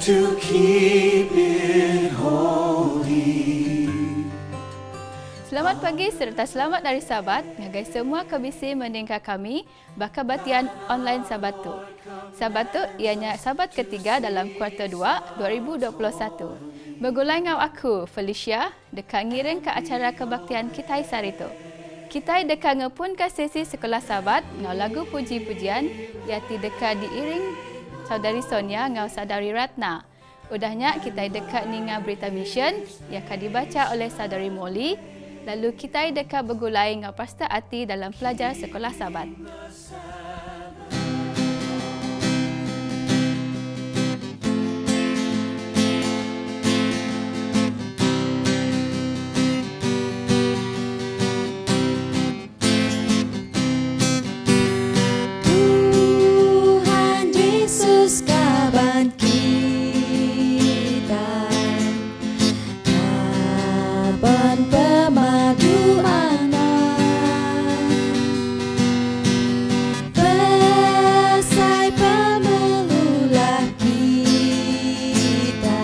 to keep it holy. Selamat pagi serta selamat dari Sabat. Ngagai semua kebisi meningkat kami bakabatian online Sabatu. Sabatu ianya Sabat ketiga dalam kuartal 2 2021. Bergulai ngau aku Felicia dekat ngiring ke acara kebaktian Kitai Sarito. Kitai dekat ngepun ke sesi sekolah Sabat ngau lagu puji-pujian yati dekat diiring saudari Sonia ngau saudari Ratna. Udahnya Kitai dekat ninga berita mission yang akan dibaca oleh saudari Molly. Lalu kita dekat bergulai dengan Pastor Ati dalam pelajar sekolah Sabat. Tuhan Yesus kawan kita, kawan pemadu anak, pesai pemelulah kita,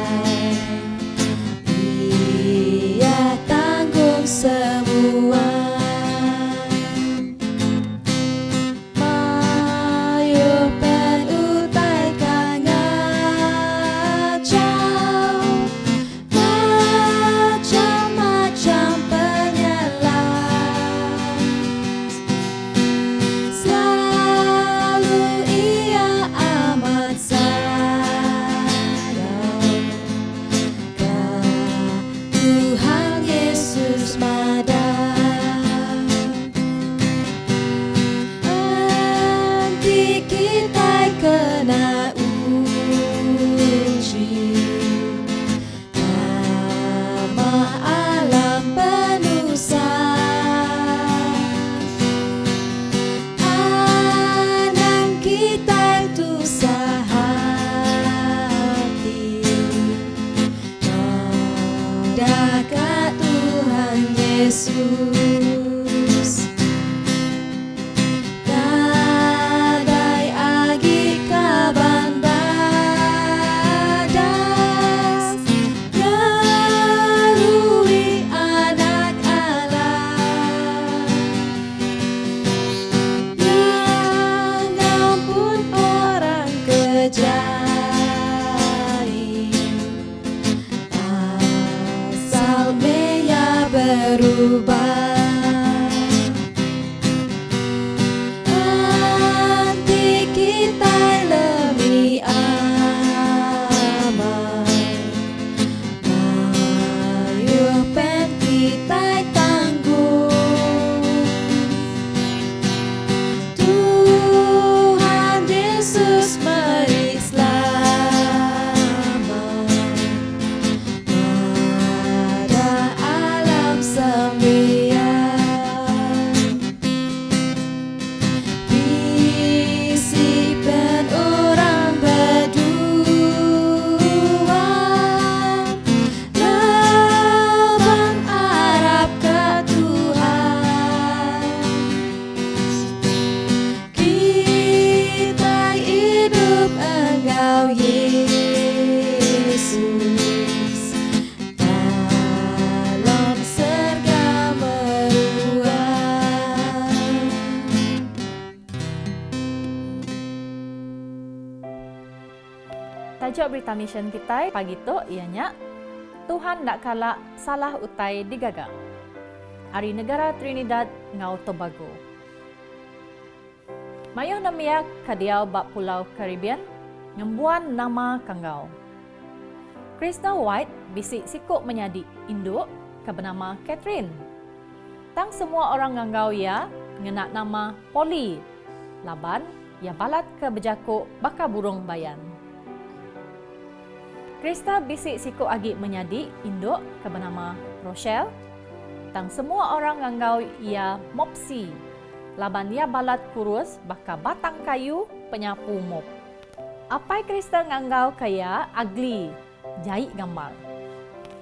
Dia tanggung semua. Mayu penutai kangacau, macam-macam penyelam, selalu ia amat sayang. Tuhan Yesus madang, nanti kita kena uji, nama alam penuh anak kita itu sehati, dekat Tuhan Yesus. Kadai agi kaban badas, ngerui anak Allah, yang ngampun orang kejaim, asal meya berubah. Nanti kita lebih aman, mayu pen kita tanggung. Tuhan Yesus mari selamat pada alam sembilan. Bisi pen orang berdua, lebang Arab ke Tuhan. Kita hidup engkau Yesus, dalam surga meruang. Tajuk berita mission kita pagi tu ianya Tuhan tak kalah salah utai digagang. Ari negara Trinidad ngau Tobago. Mayuh namiak kadiau bak pulau Caribbean ngembuan nama kanggau. Krista White bisik sikuk menyadi induk ke bernama Catherine. Tang semua orang nganggau ia ngenak nama Polly. Laban ia balat ke bejakuk baka burung bayan. Krista bisik sikuk agi menyadi induk ke bernama Rochelle. Tang semua orang nganggau ia Mopsy. Laban ia balat kurus baka batang kayu penyapu mop. Apai Krista nganggau kaya ugly, jahit gambar.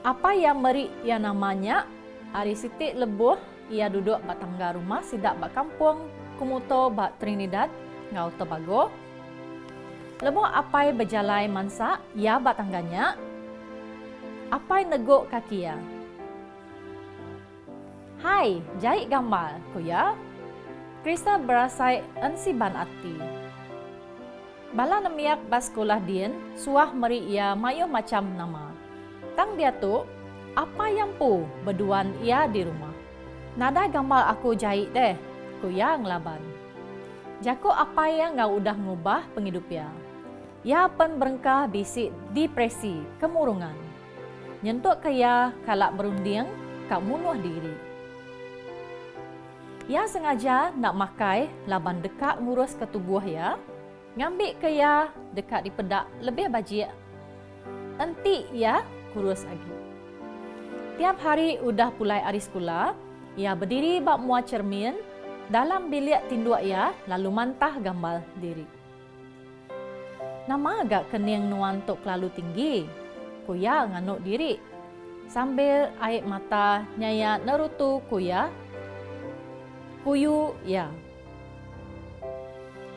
Apa yang meri ia namanya, ari sitik lebuh ia duduk bak tangga rumah sidak bak kampung Kumuto bak Trinidad ngau Tobago. Lebo apai berjalai mansa, ia batangganya. Apai negok kaki ya. Hai, jahit gambar, ko ya. Krista berasai ensiban ati. Bala nemiak bas sekolah din, suah meri ia mayo macam nama. Tang dia tu, apa yang pu berduan ia di rumah. Nada gambar aku jahit deh, ko ya ngelaban. Jako apa yang ngau udah ngubah penghidup ya. Ya pen berengkah bisik depresi, kemurungan. Nyentuk kaya kalak berunding, kak munuh diri. Ya sengaja nak makai laban dekat ngurus ketubuh ya. Ngambil kaya dekat di pedak lebih bajik. Enti ya kurus lagi. Tiap hari udah pulai hari sekolah, ia berdiri bak muat cermin dalam bilik tinduk ia lalu mantah gambar diri. Nama agak kening nuan tok lalu tinggi. Kuya nganuk diri. Sambil air mata nyaya nerutu kuya. Kuyu ya.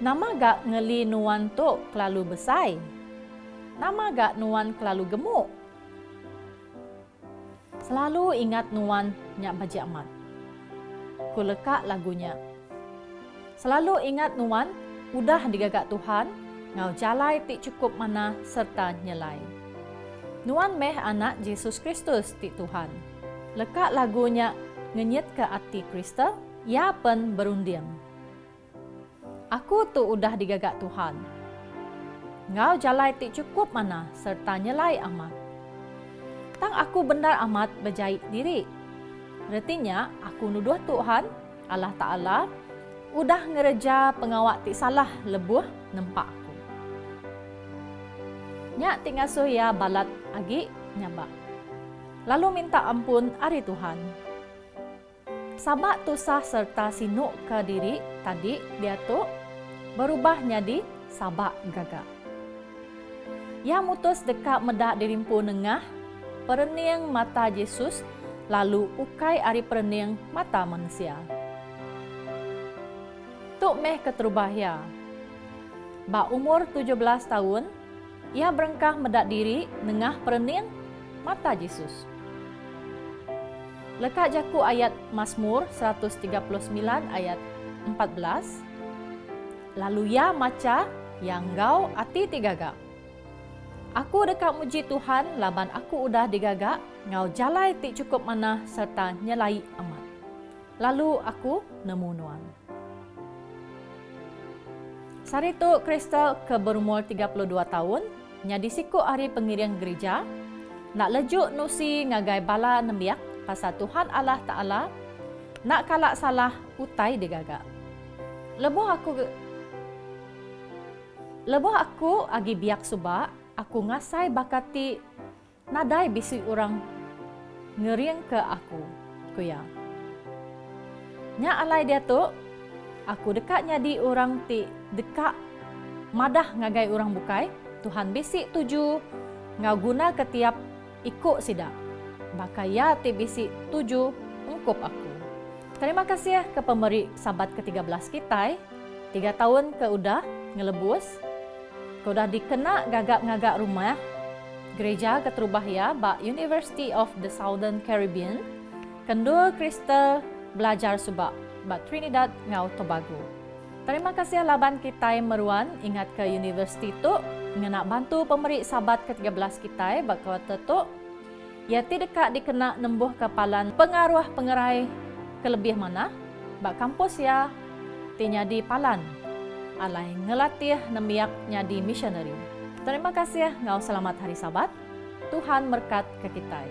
Nama agak ngeli nuan tok lalu besai. Nama agak nuan lalu gemuk. Selalu ingat nuan nyak baji amat. Ku lekak lagunya. Selalu ingat nuan udah digagak Tuhan. Ngau jalai ti cukup mana serta nyelai. Nuan meh anak Yesus Kristus ti Tuhan. Lekak lagunya ngenyit ke hati Krista, ya pen berundiam. Aku tu udah digagak Tuhan. Ngau jalai ti cukup mana serta nyelai amat. Tang aku benar amat berjahit diri. Artinya aku nuduh Tuhan, Allah Ta'ala, udah ngereja pengawak ti salah lebuh nempak aku. Nyak tingasuh ya balat agi nyabak. Lalu minta ampun ari Tuhan. Sabak tusah serta sinuk ke diri tadi dia tu berubah jadi sabak gagak. Ya mutus dekat medak dirimpu nengah perening mata Yesus lalu ukai ari perening mata manusia. Tuk meh keterubah ya. Ba umur 17 tahun ia berengkah medak diri nengah perening mata Yesus. Lekat jaku ayat Mazmur 139 ayat 14. Lalu ia maca yang ngau ati digagak. Aku dekat muji Tuhan laban aku udah digagak ngau jalai ti cukup mana serta nyelai amat. Lalu aku nemu nuan. Sari tu Kristal ke berumur 32 tahun, nyadi siku hari pengiring gereja, nak lejuk nusi ngagai bala nembiak pasal Tuhan Allah Ta'ala, nak kalak salah utai digagak. Lebuh aku agi biak subak, aku ngasai bakati nadai bisi orang ngering ke aku, kuya. Nya alai dia tu, aku dekat nyadi orang ti dekat madah ngagai orang bukai, Tuhan bisik tuju ngau guna ketiap ikut sidak. Bakaya ti bisik tuju ungkup aku. Terima kasih ke pemberi sabat ke-13 kita. 3 tahun ke udah ngelebus. Ke udah dikena gagak-gagak rumah. Gereja keterubah ya ba University of the Southern Caribbean. Kendua Krista belajar subak ba Trinidad ngau Tobago. Terima kasih laban kita meruan ingat ke universiti tu nak bantu pemberi sabat ke-13 kita bakal tetuk ya ti dekat dikena nembuh kepalan pengaruh pengerai kelebih mana bak kampus ya ti nyadi palan alai ngelatih nemiak nyadi missionary. Terima kasih ngau selamat hari sabat. Tuhan berkat ke kita.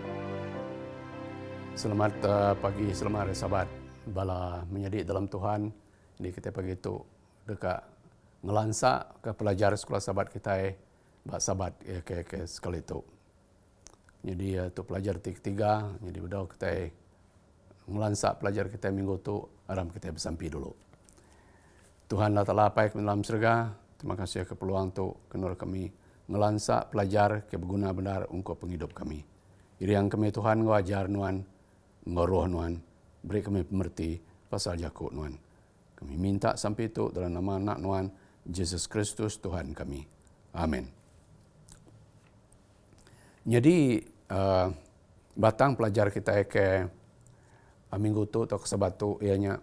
Selamat pagi, selamat hari sabat. Bala menjadi dalam Tuhan. Ini kita pagi tu dekat ngelansa ke pelajar sekolah sahabat kita bak sahabat ke sekali itu. Jadi tu pelajar tiga, jadi bedau kita ngelansa pelajar kita minggu tu aram kita bersampi dulu. Tuhan Allah Ta'ala baik dalam surga. Terima kasih ke peluang tu kenal kami ngelansa pelajar ke berguna benar untuk penghidup kami. Jadi yang kami Tuhan ngajar nuan, ngaruh nuan, beri kami pemerti pasal jakuk nuan. Kami minta sampai itu dalam nama anak nuan Yesus Kristus Tuhan kami. Amin. Jadi batang pelajar kita ke minggu tu atau ke Sabat tu ianya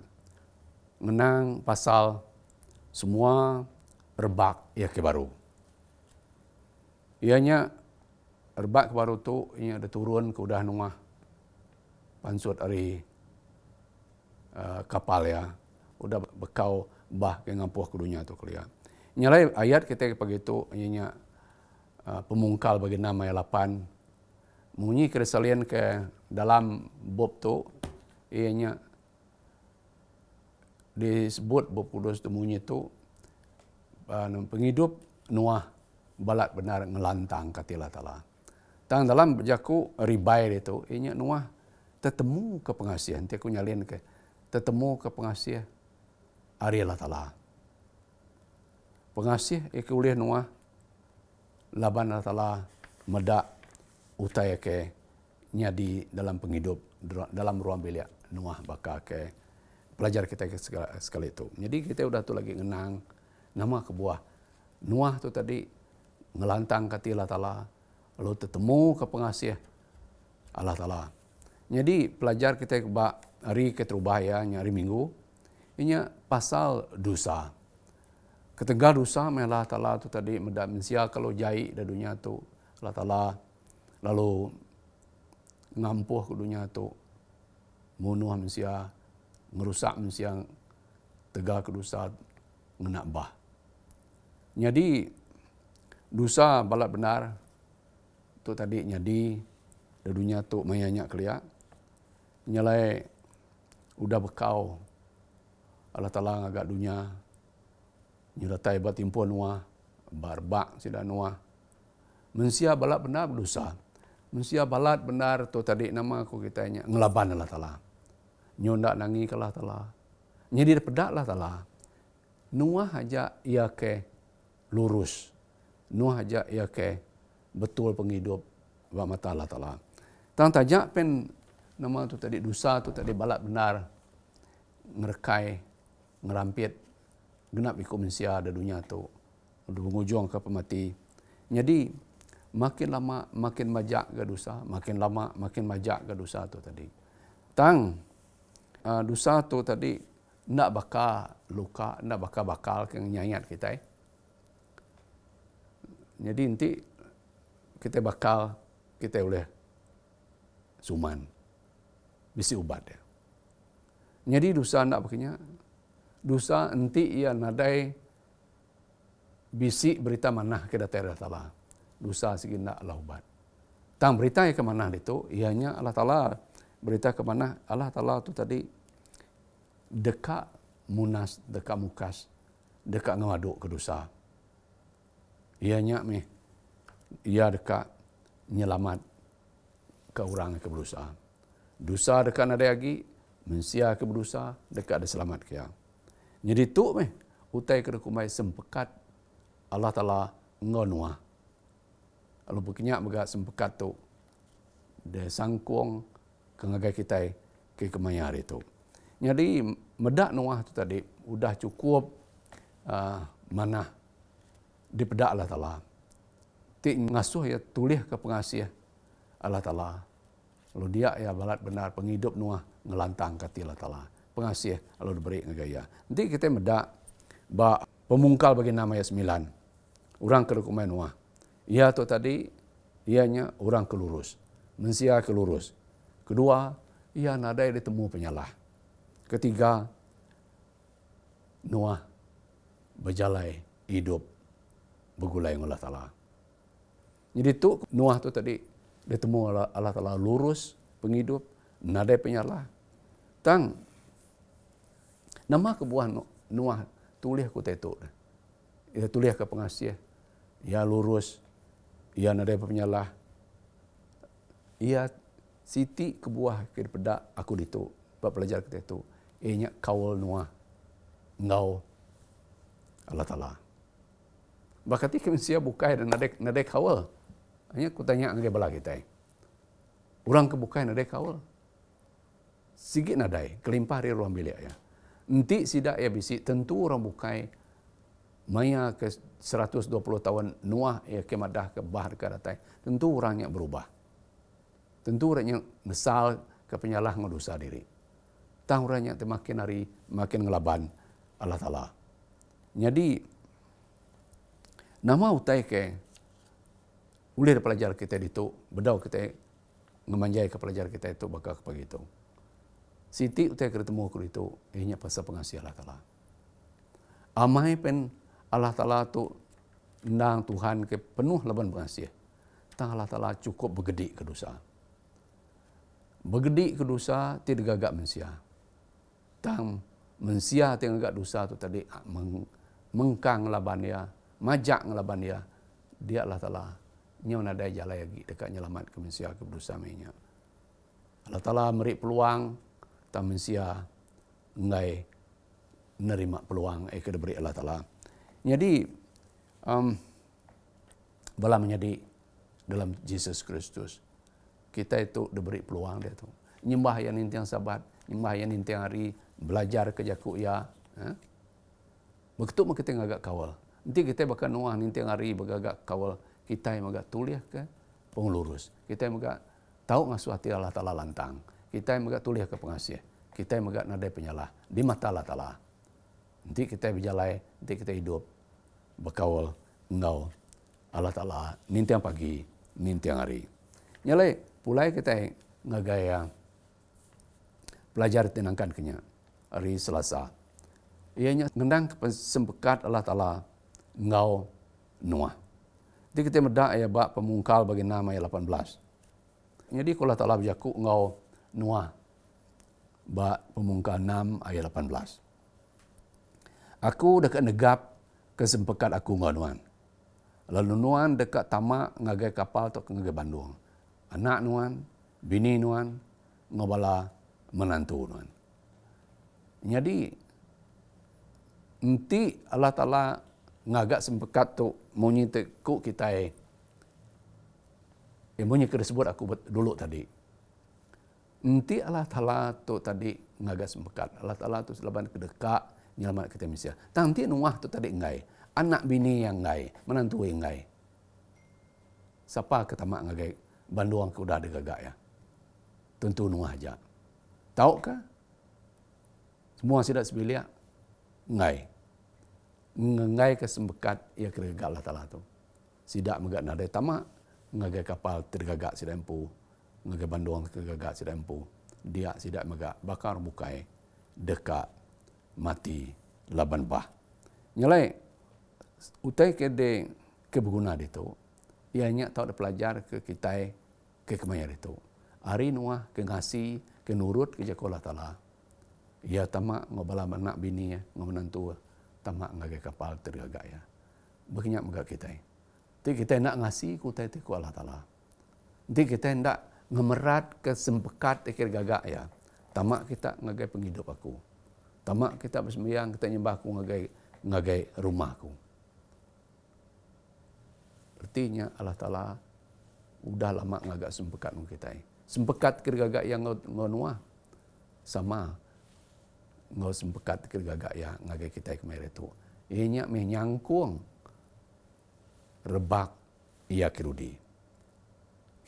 menang pasal semua rebak ia ke baru. Ianya rebak ke baru tu ia ada turun ke udah nungah pansut ari kapal ya. Udah bekau bah ke ngampuh ke dunia tu kelia. Nyalai ayat kita pagi tu ianya pemungkal bagi nama yang 8 munyi keresalian ke dalam bab tu ianya disebut bab kudus tu munyi tu penghidup Noah balat benar ngelantang katila tala. Tang dalam berjaku ribai itu ianya Noah tetemu ke pengasihan. Nanti aku nyalin ke tetemu ke pengasihan Arilah tala. Pengasih iku ulih Noah laban tala medak utai ke nyadi dalam penghidup dalam ruang bilik Noah baka ke pelajar kita sekali itu. Jadi kita udah tu lagi ngenang nama kebuah Noah tu tadi ngelantang kati Allah Ta'ala lalu tetemu ke pengasih Allah Ta'ala. Jadi pelajar kita hari keterubah ya nyari minggu ini pasal dosa. Ketegah dosa Allah Ta'ala tu tadi medak mensia kalau jai di dunia tu Allah Ta'ala lalu ngampuh ke dunia tu munuh mensia merusak mensia tegah ke dosa ngenak bah. Jadi dosa balat benar tu tadi nyadi di dunia tu mayanyak kelia nyalai udah bekau Allah Ta'ala ngagak dunia nyulatai bat timpuan Noah barbak sida Noah mensia balat benar berdosa mensia balat benar tu tadi nama aku kitanya ngelaban Allah Ta'ala nyondak nangi ke Allah Ta'ala nyadi pedak Allah Ta'ala Noah aja ia ke lurus Noah aja ia ke betul penghidup wa mata Allah Ta'ala tang tajak pen nama tu tadi dosa tu tadi balat benar ngerekai ngerampit genap ikut mensia di dunia tu udah mengujung ke pemati. Jadi makin lama makin majak ke dosa, makin lama makin majak ke dosa tu tadi. Tang dosa tu tadi nak bakal luka, nak bakal ke nyayat kita. Jadi nanti kita bakal kita boleh suman bisi ubat dia. Jadi dosa nak pakainya dosa enti ia nadai bisi berita manah ke datai Allah Ta'ala. Dosa segi nak Allah ubat. Tang berita yang ke manah itu, ianya Allah Ta'ala berita ke manah Allah Ta'ala tu tadi dekat munas, dekat mukas, dekat ngawaduk ke dosa. Ianya ia dekat nyelamat ke orang ke berdosa. Dosa dekat nadai lagi, mensia ke berdosa, dekat ada selamat ke yang. Jadi tu utai ke kumai sempekat Allah Ta'ala ngonua. Kalau berkenyak megak sempekat tu de sangkuang kengagai kita ke kemayar itu. Jadi medak Noah tu tadi udah cukup mana dipedak Allah Ta'ala. Ti ngasuh ya tulis ke pengasih Allah Ta'ala. Lalu dia ya balat benar penghidup Noah ngelantang kati Allah Ta'ala. Pengasih lalu diberi ngagaya. Nanti kita medak ba pemungkal bagi nama ayat 9. Orang kerukumai Noah. Ia tu tadi ianya orang kelurus. Mensia kelurus. Kedua, ia nadai ditemu penyalah. Ketiga, Noah berjalai hidup bergulai dengan Allah Ta'ala. Jadi tu Noah tu tadi ditemu Allah Ta'ala lurus penghidup nadai penyalah. Tang nama kebuah Noah tulis aku tetuk. Ia tulis ke pengasih. Ia lurus. Ia nadai penyalah. Ia siti kebuah ke pedak aku ditu. Bab pelajar kita itu. Ianya kawal Noah. Ngau Allah Ta'ala. Bakati kemensia bukai dan nadai kawal. Hanya aku tanya anggai bala kita. Orang kebukai nadai kawal. Sigit nadai. Kelimpah di ruang bilik ya. Nanti sidak ya bisi tentu orang bukai Maya ke 120 tahun Nuah ia ke madah ke bahar ke datai. Tentu orangnya berubah. Tentu orangnya mesal ke penyalah ngedosa diri. Tang orangnya makin hari makin ngelaban Allah Ta'ala. Jadi nama utai ke ulir pelajar kita itu, bedau kita ngemanjai ke pelajar kita itu bakal kepagi itu. Siti utai ketemu aku itu, ianya pasal pengasih Allah Ta'ala. Amai pen Allah Ta'ala tu nang Tuhan ke penuh laban pengasih. Tang Allah Ta'ala cukup bergedi ke dosa. Bergedi ke dosa tidak gagak mensia. Tang mensia tidak gagak dosa tu tadi mengkang laban dia, majak ngelaban dia. Dia Allah Ta'ala nyaw nadai jalai lagi dekat nyelamat ke mensia ke dosa mainnya. Allah Ta'ala beri peluang tang mensia ngai nerima peluang ke diberi Allah Ta'ala. Jadi, bala menjadi dalam Yesus Kristus, kita itu diberi peluang dia tu. Nyembah yang intiang sabat, nyembah yang intiang hari, belajar ke jaku ya. Begitu kita agak kawal. Nanti kita bakal nuang intiang hari bagagak kawal, kita yang agak tuliah ke pengelurus. Kita yang agak tahu ngasuh hati Allah Ta'ala lantang. Kita yang agak tuliah ke pengasih. Kita yang agak nadai penyalah di mata Allah Ta'ala. Nanti kita berjalai, nanti kita hidup berkawal engkau Allah Ta'ala nintiang pagi, nintiang hari. Nyalai pulai kita ngagaya pelajar tenangkan kenya hari Selasa. Ianya ngendang sempekat Allah Ta'ala engkau Noah. Jadi kita medak ayat bak pemungkal bagi nama ayat 18. Jadi kalau Allah Ta'ala berjaku engkau Noah bak pemungkal 6 ayat 18. Aku dekat negap kesempekat aku ngau nuan. Lalu nuan dekat tamak ngagai kapal tu ngagai Bandung. Anak nuan, bini nuan, ngobala menantu nuan. Jadi enti Allah Ta'ala ngagak sempekat tu munyi teku kita munyi disebut aku dulu tadi. Enti Allah Ta'ala tu tadi ngagak sempekat. Allah Ta'ala tu selaban kedekak nyelamat kita Malaysia. Tanti Nuah tu tadi ngai. Anak bini yang ngai. Menantu yang ngai. Siapa ketamak ngagai banduang ke udah ada gagak ya? Tentu Nuah aja. Tahukah? Semua sidak sebilia ngai. Ngai kesembekat ia kegagak Allah Ta'ala tu. Sidak megat nadai tamak. Ngagai kapal tergagak sidak empu. Ngagai banduang tergagak sidak empu. Dia sidak megat bakar mukai dekat mati laban bah. Nyalai utai ke de ke berguna itu. Ianya tahu ada pelajar ke kita ke kemayar itu. Hari Nuah ke ngasi ke nurut ke jaku Allah Ta'ala. Ia tamak ngobala anak bini ngomenantu tamak ngagai kapal tergagak ya. Berkenyak megak kita. Nanti kita nak ngasi ku tai ku Allah Ta'ala. Nanti kita hendak ngemerat kesempekat ikir gagak ya. Tamak kita ngagai penghidup aku. Tamak kita bersembahyang, kita nyembah aku ngagai rumahku. Artinya Allah Ta'ala udah lama ngagak sempekat kita. Sempekat kirgagak yang ngonuah sama ngau sempekat kirgagak yang ngagai kita kemarin itu. Ianya menyangkung rebak ia kerudi.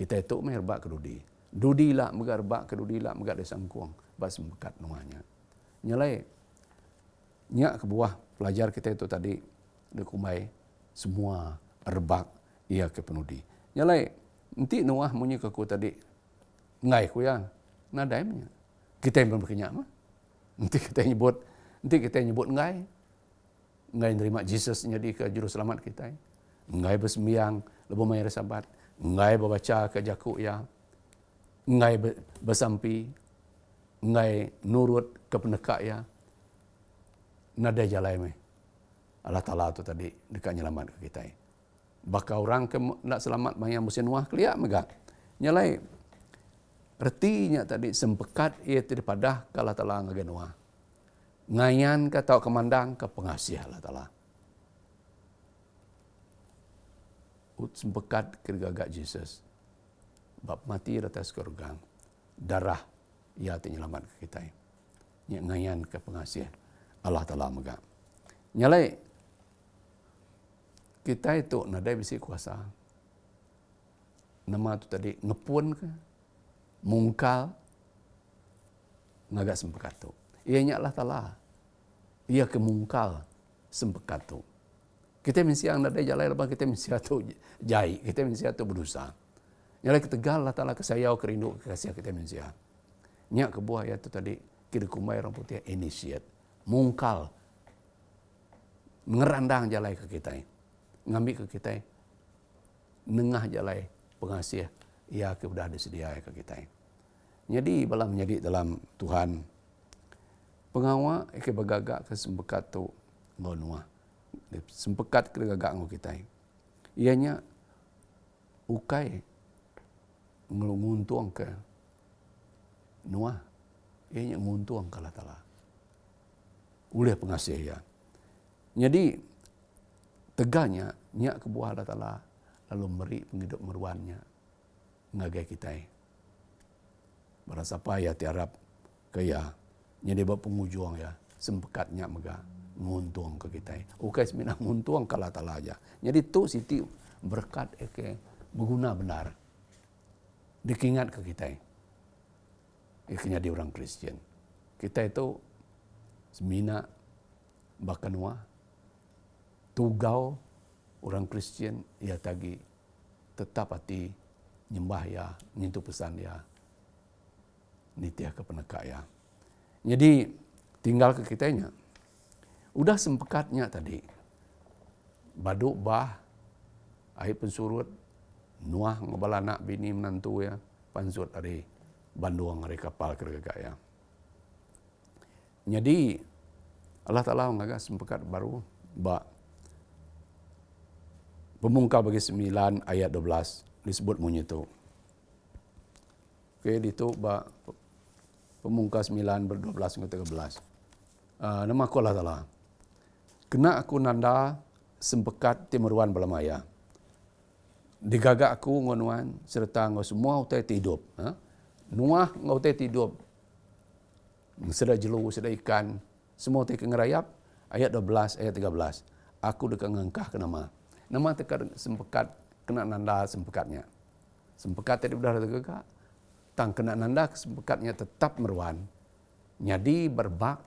Kita itu merebak kerudi. Dudi lah megat rebak kerudi lah megat desangkung bas sempekat nuahnya. Nyalai nyak ke buah pelajar kita itu tadi dekumai semua rebak ia ke penudi. Nyalai nanti Nuah munyi ke ku tadi ngai ku yang nadaimnya. Kita yang berkenyak mah. Nanti kita nyebut ngai nerima Yesus jadi ke juru selamat kita. Ngai bersembahyang lebih mayar sabat, ngai berbaca ke jaku ya. Ngai bersampi, ngai nurut ke penekak ya. Nada jalai me. Allah Ta'ala tu tadi dekat nyelamat ke kita. Bakal orang ke nak selamat mayang musim Nuah keliak megak. Nyalai artinya tadi sempekat ia daripada Allah Ta'ala ngagai Nuah. Ngayan ke tau kemandang ke pengasih Allah Ta'ala. Sempekat kirgagak Yesus. Bab mati atas surga. Darah ia nyelamat ke kita. Ngayan ke pengasih Allah Ta'ala megak. Nyalai kita itu nadai bisi kuasa. Nama tu tadi ngepun ke, mungkal, ngagak sempekat tu. Ianya lah tala. Ia kemungkal sempekat tu. Kita mesti yang nadai jalai lepas kita mesti tu jai, kita mesti tu berusaha. Nyalai ketegal lah tala kesayau kerindu kasih kita mesti. Nyak kebuah ya tu tadi kira kumai orang putih initiate, mungkal, ngerandang jalai ke kita, ngambil ke kita, nengah jalai pengasih ia sudah disedia ke kita. Jadi bala menjadi dalam Tuhan pengawa ke bagagak ke sempekat tu ngonua. Sempekat ke gagak ngo kita. Ianya ukai nguntuang ke nuah. Ianya nguntuang kala tala. Oleh pengasih ya. Jadi teganya nyak kebuah Allah Ta'ala lalu meri penghidup meruannya ngagai kita. Berasa apa ya tiarap kaya nyedi bab pengujuang ya sempekatnya mega nguntung ke kita. Ukai semina nguntung kala Ta'ala aja. Jadi tu siti berkat ke berguna benar. Dikingat ke kita. Ikhnya di orang Kristen. Kita itu semina bakanwa tugau orang Kristen ia tagi tetap hati nyembah ya, nyentuh pesan ya, nitia ke penekak ya. Jadi tinggal ke kitanya. Udah sempekatnya tadi. Baduk bah, air pensurut, nuah ngebala anak bini menantu ya, pansut dari banduang dari kapal kergagak ya. Jadi Allah Ta'ala mengagas sempekat baru ba pemungkal bagi 9 ayat 12 disebut bunyi itu. Okey, itu ba pemungkal 9 ber-12 hingga 13. Nama aku Allah Ta'ala. Kena aku nanda sempekat timeruan belamaya. Digagak aku ngonuan serta ngau semua utai hidup. Nuah ngau utai hidup. Sedar jelu, sedar ikan, semua utai ngerayap. Ayat 12, ayat 13. Aku dekat ngengkah ke nama. Nama tekad sempekat kena nanda sempekatnya. Sempekat tadi sudah tegak. Tang kena nanda sempekatnya tetap meruan. Jadi berbak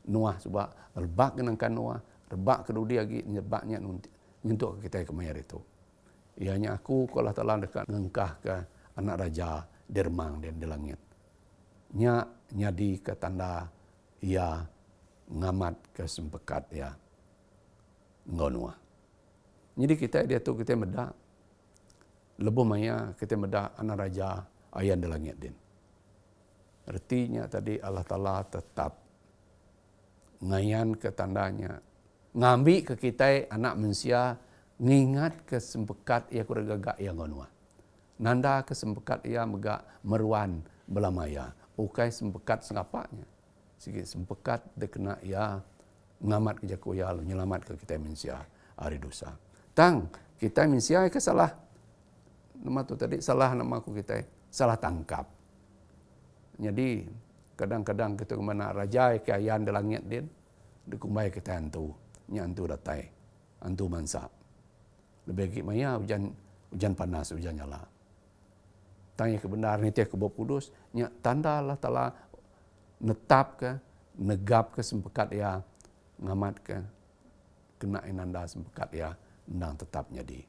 Nuah sebab berbak kenangkan Nuah, berbak kedudi lagi nyebaknya nyentuk kita ke mayar itu. Ianya aku kalau telah dekat ngengkah ke anak raja dermang dan di langit. Nya nyadi ke tanda ia ngamat ke sempekat ya ngonua. Jadi kita dia tu kita medak lebuh maya kita medak anak raja ayan di langit din. Artinya tadi Allah Ta'ala tetap ngayan ke tandanya ngambil ke kita anak manusia ngingat ke sempekat ia kuragagak yang ngonua. Nanda ke sempekat ia megak meruan belamaya. Ukai sempekat sengapaknya. Sikit sempekat dia kena ia ngamat ke jaku ia nyelamat ke kita manusia hari dosa. Tang kita manusia ke salah nama tu tadi salah nama aku kita salah tangkap. Jadi kadang-kadang kita kemana raja ke ayan di langit din dikumbai kita hantu nyantu datai hantu mansa lebih maya hujan panas hujan nyala tanya kebenar ni tiak kebab kudus nya tanda Allah Ta'ala netap ke negap ke sempekat ya ngamat ke kena inanda sempekat ya ndang tetap jadi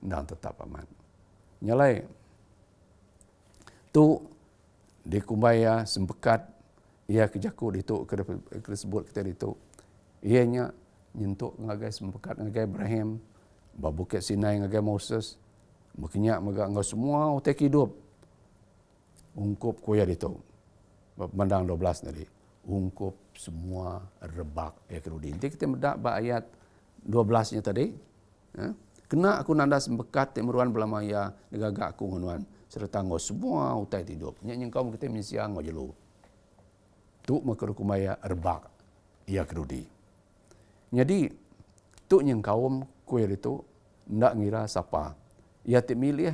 ndang tetap aman nyalai tu dikumbaya sempekat ia kejaku ditu ke sebut kita ditu ianya nyentuk ngagai sempekat ngagai Ibrahim babukit Sinai ngagai Moses makinyak maga ngau semua utek hidup ungkup kuya ditu pandang 12 tadi ungkup semua rebak ya kerudi nanti kita medak ba ayat 12 nya tadi kena aku nanda sempekat timeruan belamaya negagak aku ngonuan serta ngau semua utai hidup. Nya kau kita misia ngau jelu. Tu makerukumaya erbak ia kerudi. Jadi tu yang kaum kuil itu ndak ngira siapa. Ia tak milih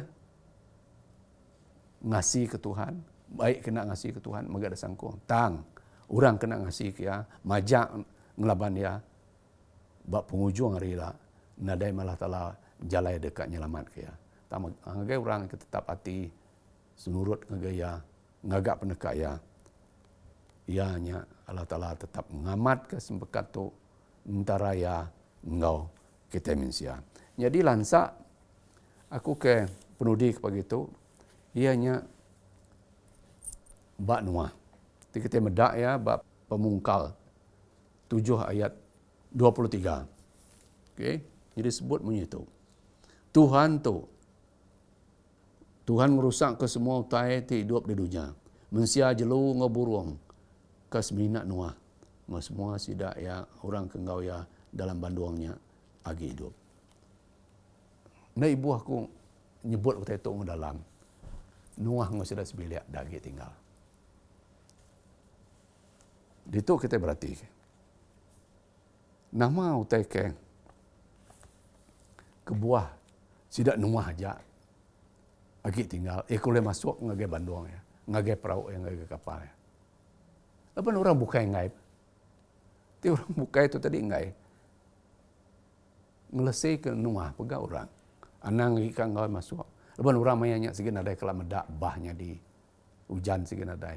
ngasih ke Tuhan, baik kena ngasih ke Tuhan maga ada sangkung. Tang orang kena ngasih ke ya, majak ngelaban dia bab penghujung hari lah nadai malah tala jalai dekat nyelamat kaya. Tama ngagai orang ke tetap hati senurut ngagaya ngagak pendekat ya. Ianya Allah Taala tetap mengamat ke sempekat tu mentara ya engau kita manusia. Jadi lansa aku ke penudi pagi tu ianya bab Noah. Kita medak ya bab Pemungkal 7 ayat 23. Okey, jadi sebut bunyi tu. Tuhan merusak ke semua utai ti hidup di dunia. Mensia jelu ngoburung ke seminat Noah. Semua sidak ya orang kenggau ya dalam banduangnya agi hidup. Nah ibu aku nyebut utai tu dalam Noah ngosidak sebiliak dagi tinggal. Di tu kita berarti nama utai ke kebuah sidak Noah aja agi tinggal, boleh masuk ngagai banduang ya, ngagai perahu yang ngagai kapal ya. Lepas orang buka yang ngaib, ti orang buka itu tadi ngai, ngelesai ke Noah pegang orang, anang ikan ngagai masuk. Lepas orang mayanya segini ada kelak medak bahnya di hujan segini ada,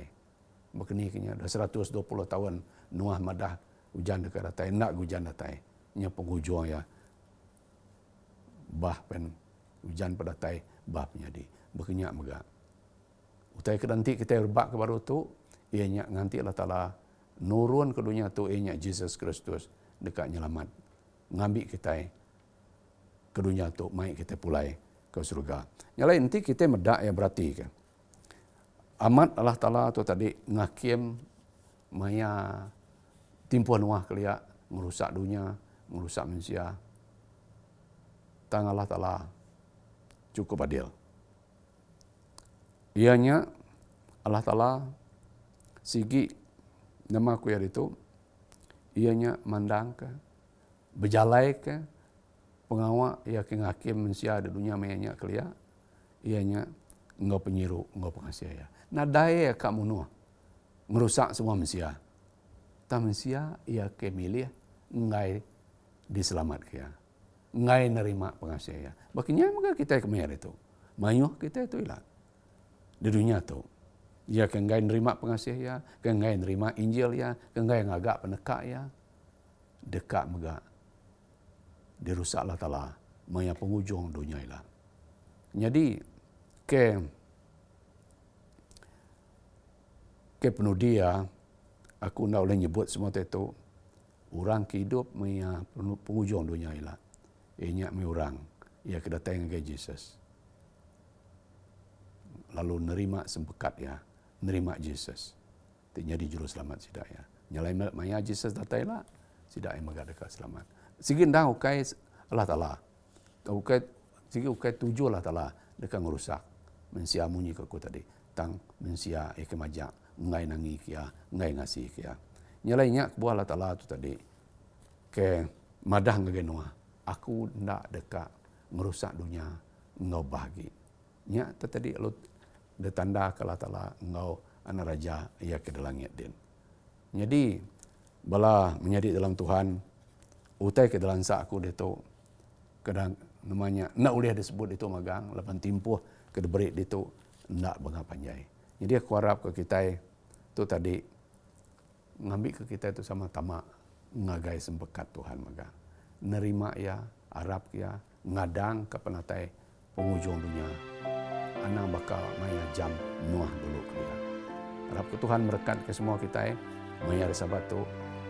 begini kenya dah 120 tahun Noah madah hujan dekat datai, nak hujan datai, nya penghujung ya, bah pen hujan pada datai. Bah penyadi berkenyak megak utai kedanti kita berbak ke baru tu ianya nganti Allah Taala nurun ke dunia tu ianya Jesus Kristus dekat nyelamat ngambil kita ke dunia tu mai kita pulai ke surga nyalai nanti kita medak ya berarti kan amat Allah Taala tu tadi ngakim maya timpuan Noah kelia merusak dunia merusak manusia tang Allah Taala cukup adil. Ianya Allah Ta'ala sigi nama aku yang itu, ianya mandang ke, berjalai ke, pengawal ia ke hakim manusia di dunia mayanya kelia, ianya engkau penyiru, engkau pengasih ya. Nadai kamu nuh, merusak semua manusia. Tak manusia ia ke milih, ngai diselamat kia. Ngai nerima pengasih ya. Bakinya maka kita kemayar itu. Mayuh kita itu ilah. Di dunia tu. Ya kan ngai nerima pengasih ya. Kan ngai nerima Injil ya. Kan ngai ngagak penekak ya. Dekat mega. Dirusak Allah Ta'ala. Maya penghujung dunia ilah. Jadi ke penudi ya. Aku nak boleh nyebut semua itu. Orang hidup maya penghujung dunia ilah. Ianya mi orang ia kedatang ke Jesus. Lalu nerima sempekat ya, nerima Jesus. Jadi juru selamat sidak ya. Nyalai maya Jesus datang lah, sidak yang magak dekat selamat. Sigi dah ukai Allah Ta'ala. Sigi ukai tujuh Allah Ta'ala dekat ngerusak. Mensia munyi ke aku tadi. Tang mensia ke majak, ngai nangi kia, ngai ngasih kia. Nyalainya buah Allah Ta'ala tu tadi. Ke madah ngagai Noah. Aku nak dekat merusak dunia engkau bahagi. Nya tadi lu ditanda kalau Ta'ala engkau anak raja ia ke langit din. Jadi bala menjadi dalam Tuhan utai ke dalam sa aku dia tu kadang namanya nak boleh disebut itu magang lapan timpuh ke diberi itu nak bangga panjai. Jadi aku harap ke kita tu tadi ngambil ke kita itu sama tamak ngagai sempekat Tuhan magang. Nerima ya, Arab ya, ngadang ke penatai penghujung dunia. Anang bakal maya jam Noah dulu kelia. Harap ke Tuhan merekat ke semua kita, maya hari Sabat tu,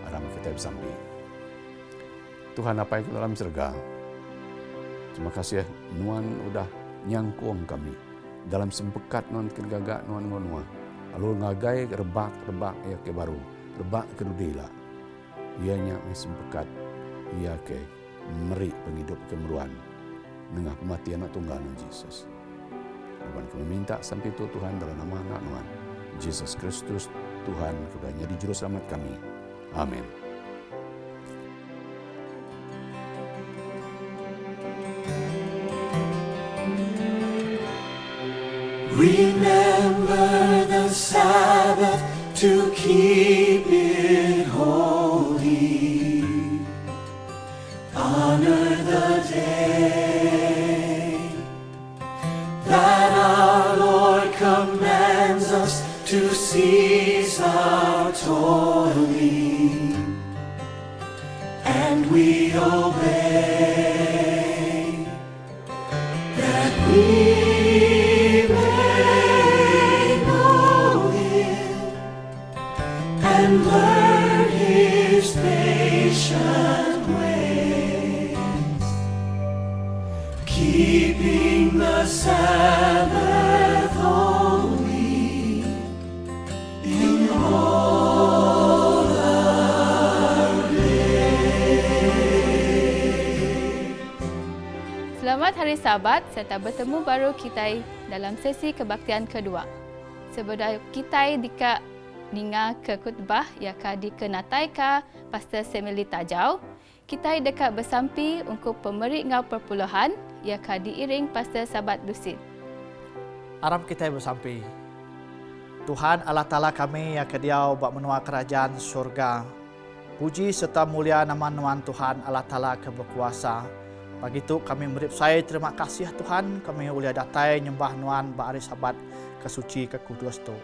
harap kita bersambi. Tuhan apa yang ke dalam surga. Terima kasih Nuan udah nyangkung kami. Dalam sempekat Nuan kergagak Nuan Nuan. Lalu ngagai rebak ya ke baru. Rebak ke dudila. Ianya sempekat. Ia ke meri penghidup kemeruan dengan kematian anak tunggal Yesus. Dan kami minta sampai itu Tuhan dalam nama anak Tuhan Yesus Kristus Tuhan kedua-duanya di juru selamat kami. Amin. Remember the Sabbath to keep it holy. Honor the cease our toiling, and we obey, that we may know Him and learn His patient ways, keeping the Sabbath holy in all our days. Selamat Hari Sabat serta bertemu baru kita dalam sesi kebaktian kedua. Sebelum kita dika ninga ke khutbah yaka dikenatai ka Pastor Semeli Tajau, kita dekat bersampi untuk pemeri ngau perpuluhan yaka diiring Pastor Sabat Dusit. Aram kita bersampai. Tuhan Allah Ta'ala kami yang kediau bak menua kerajaan surga. Puji serta mulia nama Nuan Tuhan Allah Ta'ala keberkuasa. Bagi itu kami merip saya terima kasih Tuhan. Kami ulia datai nyembah Nuan bak hari Sabat kesuci ke kudus tu.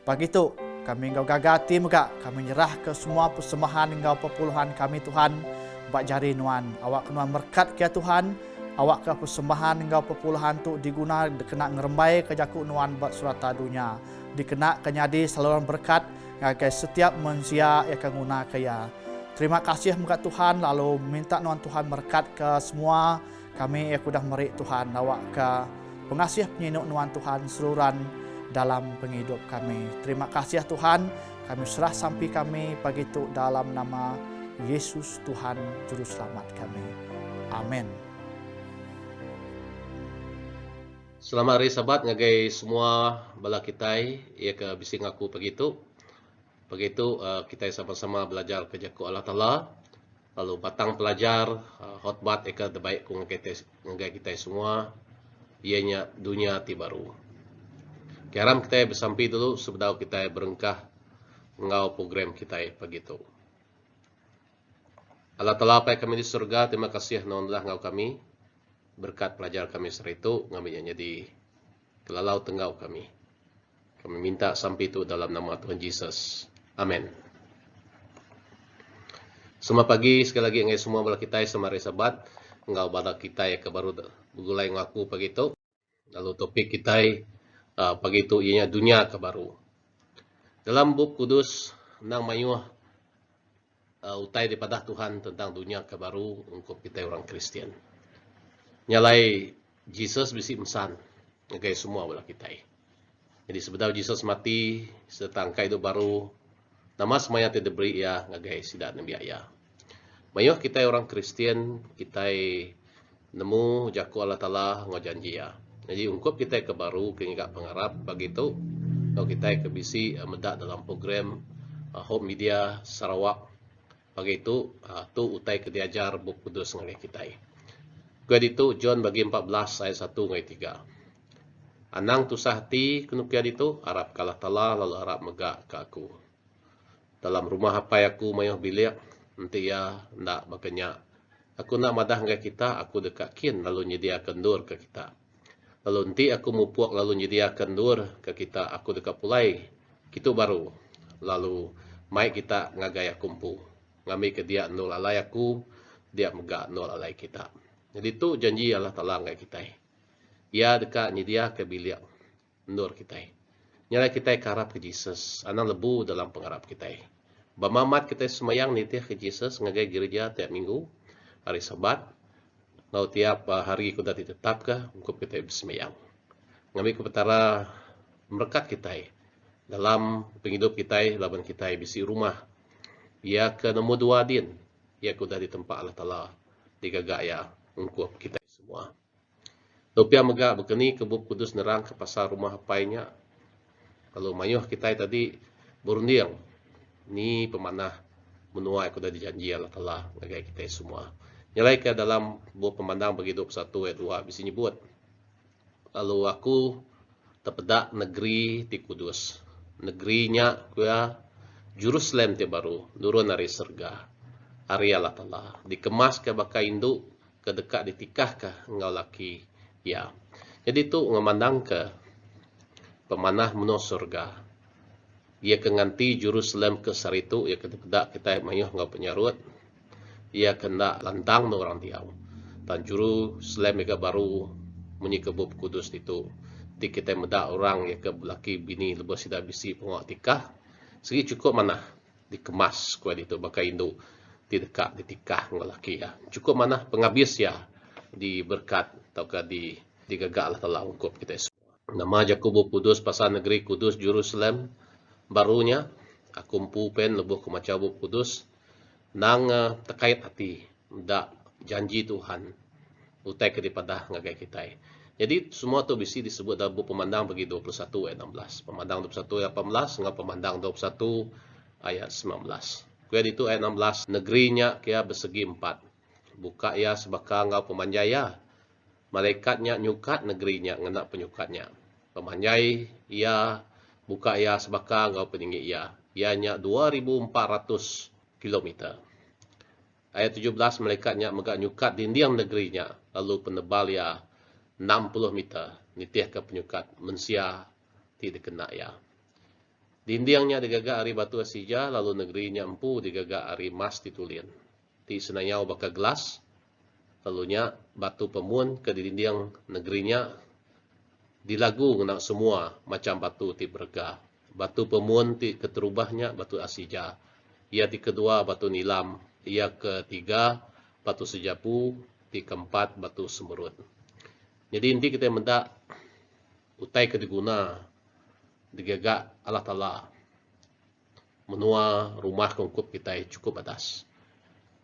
Bagi itu kami engkau gagati megak. Kami nyerah ke semua persembahan engkau perpuluhan kami Tuhan. Bak jari Nuan. Awak Nuan berkat ke Tuhan. Awak ke persembahan engkau perpuluhan tu diguna dikena ngerembai ke jaku Nuan buat surata dunia. Dikena kenyadi saluran berkat ngagai setiap manusia yang guna kaya. Terima kasih muka Tuhan lalu minta Nuan Tuhan berkat ke semua kami yang sudah meri Tuhan awak ke pengasih penyinuk Nuan Tuhan seluruhan dalam penghidup kami. Terima kasih Tuhan kami serah sampai kami pagi itu dalam nama Yesus Tuhan Juru Selamat kami. Amin. Selamat Hari Sabat ngagai semua bala kita ia ke bising aku pagi itu. Pagi itu kita sama-sama belajar kerja ku Allah Ta'ala. Lalu batang pelajar khotbat eka terbaik ku ngagai kita semua. Ianya dunia ti baru. Kiaram kita bersampai dulu sebelum kita berengkah ngau program kita pagi itu. Allah Ta'ala apa kami di surga, terima kasih nonlah ngau kami. Berkat pelajar kami seri itu ngambilnya jadi kelalau tenggau kami. Kami minta sampai itu dalam nama Tuhan Yesus. Amin. Semua pagi sekali lagi ngai semua bala kita sama Hari Sabat ngau bala kita yang kebaru begulai ngaku pagi itu. Lalu topik kita pagi itu ianya dunia kebaru. Dalam buku kudus nang mayuh utai daripada Tuhan tentang dunia kebaru untuk kita orang Kristian. Nyalai Jesus bisi mesan ngagai semua bala kita. Jadi sebenarnya Jesus mati setangkai itu baru nama semuanya tidak diberi ya ngagai sidat nabi ya. Mayuh kita orang Kristian kita nemu jaku Allah Ta'ala ngajanji ya. Jadi ungkup kita ke baru kengigak pengarap bagi itu kalau kita ke bisi medak dalam program Home Media Sarawak bagi itu tu utai ke diajar buku kudus ngagai kita. Gua itu John bagi 14 ayat 1 ayat 3. Anang tu sahti kenukian itu harap kalah tala lalu harap megak ke aku. Dalam rumah apa aku mayuh bilik nanti ya ndak bakanya. Aku nak madah ngai kita aku dekakin lalu nyediakan dur ke kita. Lalu nanti aku mupuak lalu nyediakan dur ke kita aku dekat pulai. Kitu baru. Lalu mai kita ngagaya kumpu. Ngami ke dia nol alai aku dia megak nol alai kita. Jadi itu janji Allah Ta'ala ngai kita. Ia dekat nyedia ke bilik nur kita. Nyala kita karap ke Jesus. Anang lebu dalam pengharap kita. Bamamat kita semayang nitih ke Jesus ngagai gereja tiap minggu. Hari Sabat. Lalu tiap hari kuda ditetapkah untuk kita bersemayang. Ngami kepetara merekat kita. Dalam penghidup kita, laban kita bisi rumah. Ia ke nombor 2 din. Ia kuda di tempat Allah Ta'ala. Digagaya. Ungkup kita semua. Lupia megak berkeni ke buk kudus nerang ke pasar rumah apainya. Kalau mayuh kita tadi berundiang. Ni pemanah menua aku dah dijanji Allah Ta'ala ngagai kita semua. Nyalai ke dalam buah pemandang bagi 21 ayat 2 bisa nyebut. Lalu aku terpedak negeri ti kudus. Negerinya kuya Jerusalem ti baru. Nurun dari serga. Hari Allah Ta'ala. Dikemas ke baka induk. Kedekat ditikah ke engkau laki ya. Jadi itu memandang ke pemanah menuh surga. ia ke nganti Jerusalem ke saritu, ia kena pedak kita mayuh ngau penyarut, ia kena lantang no orang tiau. Dan Jerusalem ia baru menyikebub kudus itu. Ti kita medak orang ia ke laki bini lebih sida bisi pengok tikah. Segi cukup mana dikemas kuat itu bakai Indo tidak ditikah ngau laki ya. Cukup mana penghabis ya diberkat ataukah digagak Allah Taala ungkup kita semua. Nama Jakubub Kudus pasal negeri Kudus Jerusalem barunya aku pen lebuh ke macabub Kudus nang terkait hati dak janji Tuhan utai daripada ngagai kita. Jadi semua tu bisi disebut dalam buku pemandang bagi 21 ayat 16. Pemandang 21 ayat 18 dengan pemandang 21 ayat 19. Kuat itu ayat 16, negerinya kia bersegi 4. Buka ia sebakang ngau pemanjaya. Malaikatnya nyukat negerinya ngena penyukatnya. Pemanjai ia buka ia sebakang ngau peninggi ia. Ianya 2400 kilometer. Ayat 17, malaikatnya megak nyukat dinding negerinya. Lalu penebal ia 60 meter. Nitih ke penyukat. Mensia tidak kena ia. Dindingnya digagak ari batu asija, lalu negerinya empu digagak ari mas ditulin. Ti senayau baka gelas, lalunya batu pemun ke dinding negerinya dilagu ngena semua macam batu ti berga. Batu pemun ti keterubahnya batu asija. Ia ti kedua batu nilam. Ia ketiga batu sejapu. Ti keempat batu semerut. Jadi inti kita mendak utai ke diguna digagak Allah Ta'ala menua rumah kongkup kita cukup atas.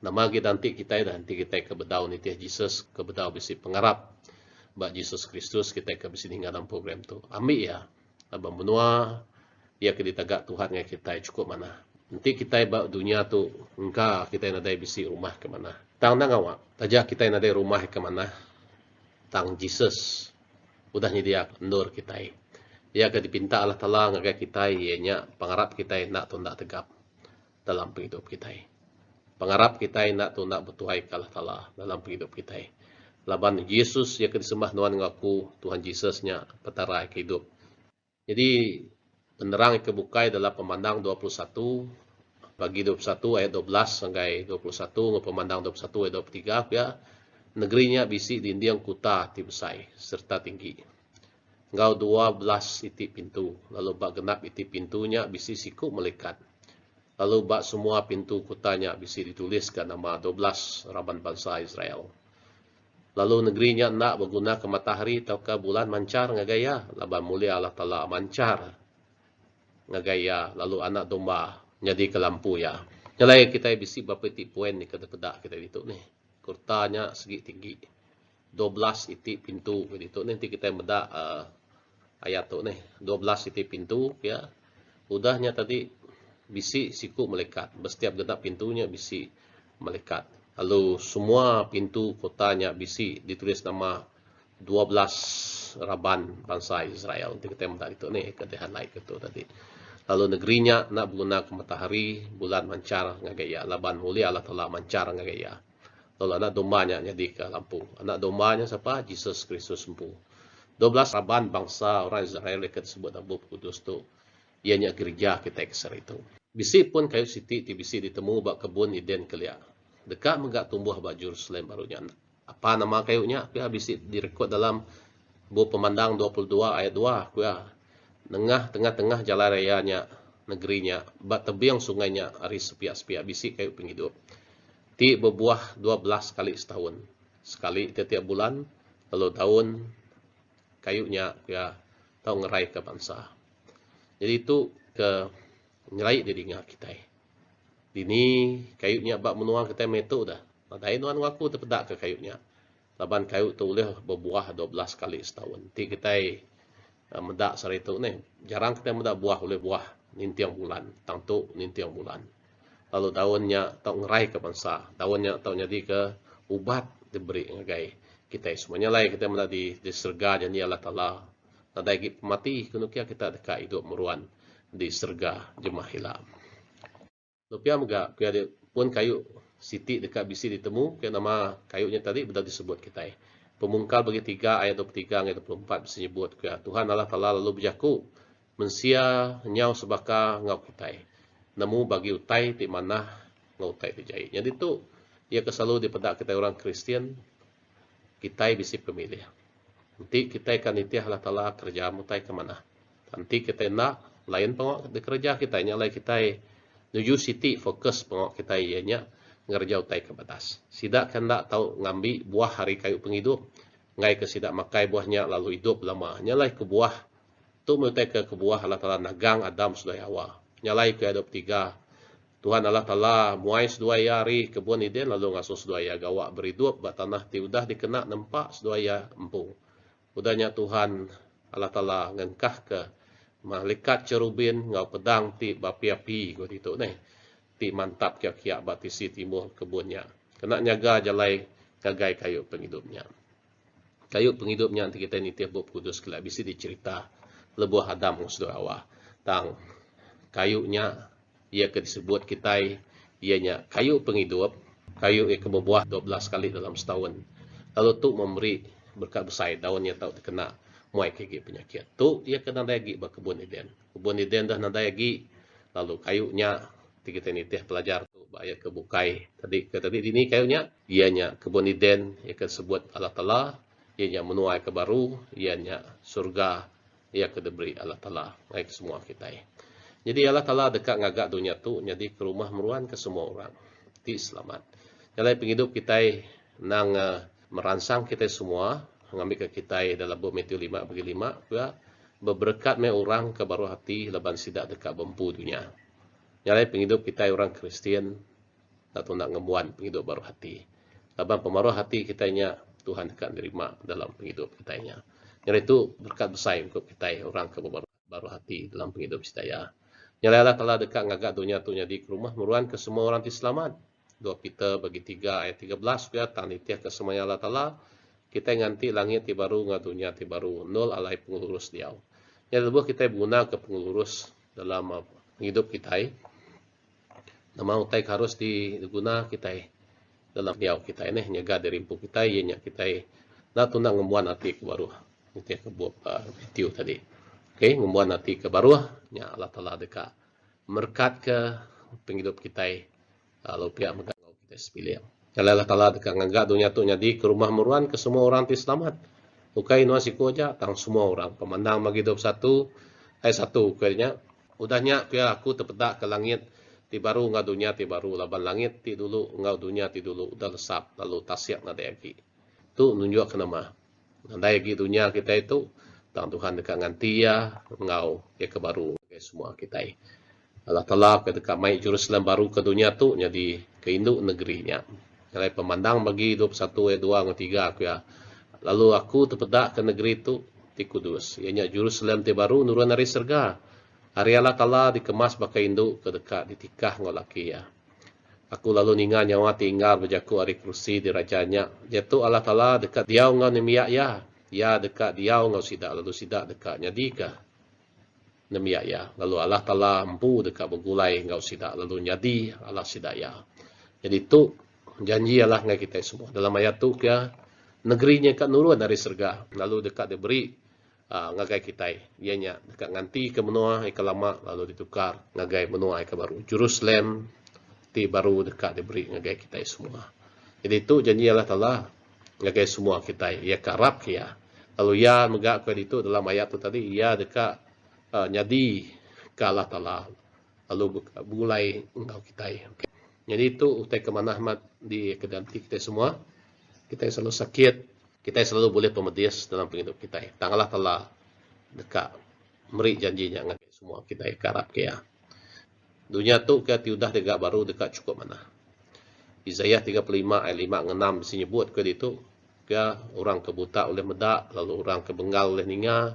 Nama kita nanti kita ke bedau nitih Jesus ke bedau bisi pengarap bak Jesus Kristus kita ke bisi hingga dalam program tu. Ambil ya. Abang menua ia ke ditagak Tuhan yang kita cukup mana. Nanti kita bak dunia tu engkau kita nadai bisi rumah ke mana. Tang awak. Tajak kita nadai rumah ke mana. Tang Jesus udah nyedia nur kita. Ia akan dipinta Allah Ta'ala ngagai kita ianya pengarap kita nak tu nak tegap dalam hidup kita. Pengarap kita nak tu nak bertuai ke Allah Ta'ala dalam hidup kita. Laban Yesus ia akan disembah nuan ngaku Tuhan Yesusnya petara ke hidup. Jadi penerang kebukai dalam pemandang 21 bagi 21 ayat 12 sampai 21 pemandang 21 ayat 23 ya negerinya bisi dinding kuta ti besai serta tinggi. Ngau 12 iti pintu. Lalu bak genap iti pintunya bisi siku melekat. Lalu bak semua pintu kotanya bisi dituliskan nama 12 raban bangsa Israel. Lalu negerinya nak berguna ke matahari atau ke bulan mancar ngagaya. Laban mulia Allah Ta'ala mancar ngagaya. Lalu anak domba jadi ke lampu ya. Nyalai kita bisi berapa iti poin ni kedepedak kita itu ni. Kurtanya segi tinggi. 12 iti pintu gitu. Nanti kita medak ayat tu ni 12 iti pintu ya. Udahnya tadi bisi siku melekat. Setiap genap pintunya bisi melekat. Lalu semua pintu kotanya bisi ditulis nama 12 raban bangsa Israel. Nanti kita medak itu ni kedehan lain itu tadi. Lalu negerinya nak berguna ke matahari, bulan mancar ngagaya. Laban mulia Allah Ta'ala mancar ngagaya. Lalu anak dombanya jadi ke lampu. Anak dombanya siapa? Jesus Kristus sempuh. 12 raban bangsa orang Israel yang disebut dalam buku Kudus tu. Ianya gereja kita keser itu. Bisi pun kayu siti ti bisi ditemu bak kebun Eden kelia. Dekat megak tumbuh bak Jerusalem barunya. Apa nama kayunya? Kuya bisi direkod dalam buku pemandang 22 ayat 2. Kuya tengah-tengah jalan rayanya negerinya. Bak tebing sungainya ari sepiak-sepiak bisi kayu penghidup. Ti berbuah 12 kali setahun. Sekali tiap bulan. Lalu tahun kayunya ya tahu ngerai ke bangsa. Jadi itu ke ngerai di dinga kita. Dini kayunya bak menuang kita metu dah. Nadai nuan waku terpedak ke kayunya. Laban kayu tu boleh berbuah 12 kali setahun. Ti kita medak sari tu ni. Jarang kita medak buah oleh buah nintiang bulan. Tang tu nintiang bulan. Lalu daunnya tahu ngerai ke bangsa. Daunnya tahu jadi ke ubat diberi ngagai. Kita semuanya lah kita mula di serga jadi Allah Ta'ala. Nadai gip mati kunukia kita dekat hidup meruan di serga jemaah hilam. Lupia megak kuya pun kayu siti dekat bisi ditemu kuya nama kayunya tadi betul disebut kita. Pemungkal bagi 3 ayat 23 ayat 24 bisa nyebut kuya Tuhan Allah Ta'ala lalu berjaku mensia nyau sebaka ngau kitai. Namu bagi utai ti mana ngau utai ti jai. Jadi tu ia keselalu dipedak kita orang Kristian, kita bisi pemilih. Nanti kita akan itiah Allah Ta'ala kerja mutai ke mana. Nanti kita nak lain pengok di kerja kita, nyalai kita nuju siti fokus pengok kita ianya ngerja utai ke batas. Sidak kan tak tahu ngambil buah hari kayu penghidup, ngai ke sidak makai buahnya lalu hidup lama. Nyalai ke buah tu mutai ke buah Allah Ta'ala nagang Adam sudah Hawa. Nyalai ke adop 3. Tuhan Allah Ta'ala muai sedua hari kebun iden lalu ngasuh sedua gawak beridup bat tanah ti udah dikena nempak sedua empung. Udahnya Tuhan Allah Ta'ala ngengkah ke malaikat cerubin ngau pedang ti bapi-api ko dito nih. Ti mantap kia-kia batisi timur kebunnya. Kena nyaga jalai gagai kayu penghidupnya. Kayu penghidupnya nanti kita ini tiap kudus kelak bisi dicerita lebuah Adam sedua awal. Tang kayunya ia ke disebut kita ianya kayu penghidup, kayu yang kebuah 12 kali dalam setahun. Lalu tu memberi berkat besar daunnya tahu terkena muai kegi penyakit. Tu ia kena dagi berkebun Eden. Kebun Eden dah nadagi lalu kayunya kita ni teh pelajar tu bayar kebukai. Tadi ini kayunya ianya kebun Eden ia disebut Allah Ta'ala, ianya menuai ke baru, ianya surga, ia ke diberi Allah Ta'ala. Baik semua kita. Jadi Allah Ta'ala dekat ngagak dunia tu jadi ke rumah meruan ke semua orang. Ti selamat. Jadi penghidup kita nang merangsang kita semua mengambil ke kita dalam buku Matius 5:5 juga berberkat me orang ke baru hati leban sidak dekat bempu dunia. Jadi penghidup kita orang Kristian atau nak ngebuan penghidup baru hati. Leban pemaruh hati kitanya Tuhan dekat nerima dalam penghidup kitanya. Jadi itu berkat besar untuk kita orang ke baru hati dalam penghidup kita ya. Nyala Allah Ta'ala dekat ngagak dunia tu jadi ke rumah meruan ke semua orang ti selamat. 2 Peter bagi 3 ayat 13 ya tanitiah ke semuanya Allah Ta'ala. Kita nganti langit ti baru ngah dunia ti baru nol alai pengurus dia. Jadi lebuh kita guna ke pengurus dalam hidup kita. Nama utai harus diguna kita dalam dia kita ini nyaga dari rimpu kita ianya kita nak tunang ngemuan hati ke baru. Itu ke buat video tadi. Okey, membuat nanti ke baru nya Allah Ta'ala dekat merkat ke penghidup kita lalu pihak megangau kita sepilih. Allah Ta'ala dekat ngagak dunia tu jadi ke rumah meruan ke semua orang ti selamat. Ukai nuan siku aja tang semua orang pemandang bagi hidup satu kayaknya udahnya pihak aku terpedak ke langit ti baru ngau dunia ti baru laban langit ti dulu ngau dunia ti dulu udah lesap lalu tasiak nadai lagi. Tu nunjuk ke nama. Nadai lagi dunia kita itu tang Tuhan dekat nganti ya ngau ya ke baru ke semua kita. Allah Ta'ala ke dekat mai Jerusalem baru ke dunia tu jadi ke induk negerinya. Jadi pemandang bagi 21 ayat 2 ke 3 aku ya. Lalu aku terpedak ke negeri tu ti Kudus. Ianya Jerusalem ti baru nurun dari surga. Hari Allah Ta'ala dikemas pakai induk ke dekat ditikah ngau laki ya. Aku lalu ningan nyawa tinggal berjaku hari kursi di rajanya. Jatuh Allah Ta'ala dekat dia ngau nemiak ya. Ya dekat dia ngau sidak lalu sidak dekat nyadikah nemiak ya. Lalu Allah Ta'ala empu dekat bergulai ngau sidak lalu nyadi Allah sidak ya. Jadi itu janji Allah ngai kita semua. Dalam ayat tu ya negerinya kat nurun dari surga. Lalu dekat diberi ngagai kita. Ianya dekat nganti ke menua ke lama lalu ditukar ngagai menua ke baru. Jerusalem ti baru dekat diberi ngagai kita semua. Jadi itu janji Allah Ta'ala ngagai semua kita ya karap ya. Lalu ya megak ke itu dalam ayat tu tadi ya dekat nyadi ke Allah Ta'ala. Lalu mulai engkau kita. Okay. Jadi itu utai ke mana Ahmad di kedanti kita semua. Kita selalu sakit, kita selalu boleh pemedis dalam penghidup kita. Tang Allah Ta'ala dekat meri janjinya ngagai semua kita karap ke ya. Dunia tu ke tiudah tegak baru dekat cukup mana. Isaiah 35 ayat 5 ke 6 mesti nyebut ke itu. Ya, orang kebuta oleh medak, lalu orang kebengal oleh ninga,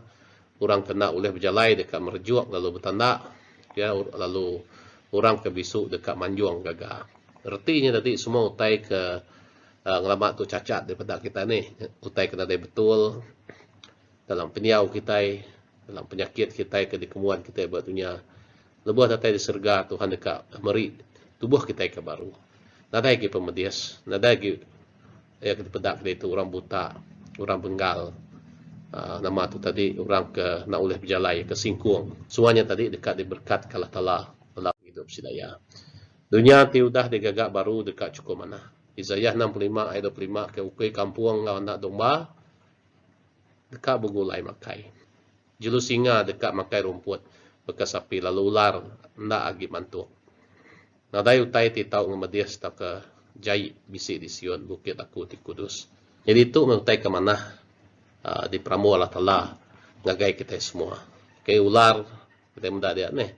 orang kena oleh berjalai dekat merjuk, lalu bertanda, ya, lalu orang kebisu dekat manjuang gagah. Artinya tadi semua utai ke ngelamat tu cacat daripada kita ni, utai kena ada betul dalam peniau kita, dalam penyakit kita, ke dikemuan kita buat dunia. Lebuh datai di surga Tuhan dekat meri tubuh kita ke baru. Nada lagi pemedis, nada lagi ya kita pedak itu orang buta, orang benggal, nama tu tadi orang ke nak oleh berjalai ke singkung. Semuanya tadi dekat diberkat Allah Taala dalam hidup sidaya. Dunia ti udah digagak baru dekat cukup mana. Isaiah 65 ayat 25 ke ukui kampung ngau anak domba dekat begulai makai. Julu singa dekat makai rumput bekas api lalu ular ndak agi mantuk. Nadai utai ti tau ngemedias tak ke jai bisi di Sion bukit aku ti kudus. Jadi itu mengutai ke mana di pramu Allah Taala ngagai kita semua. Ke ular kita muda dia nih.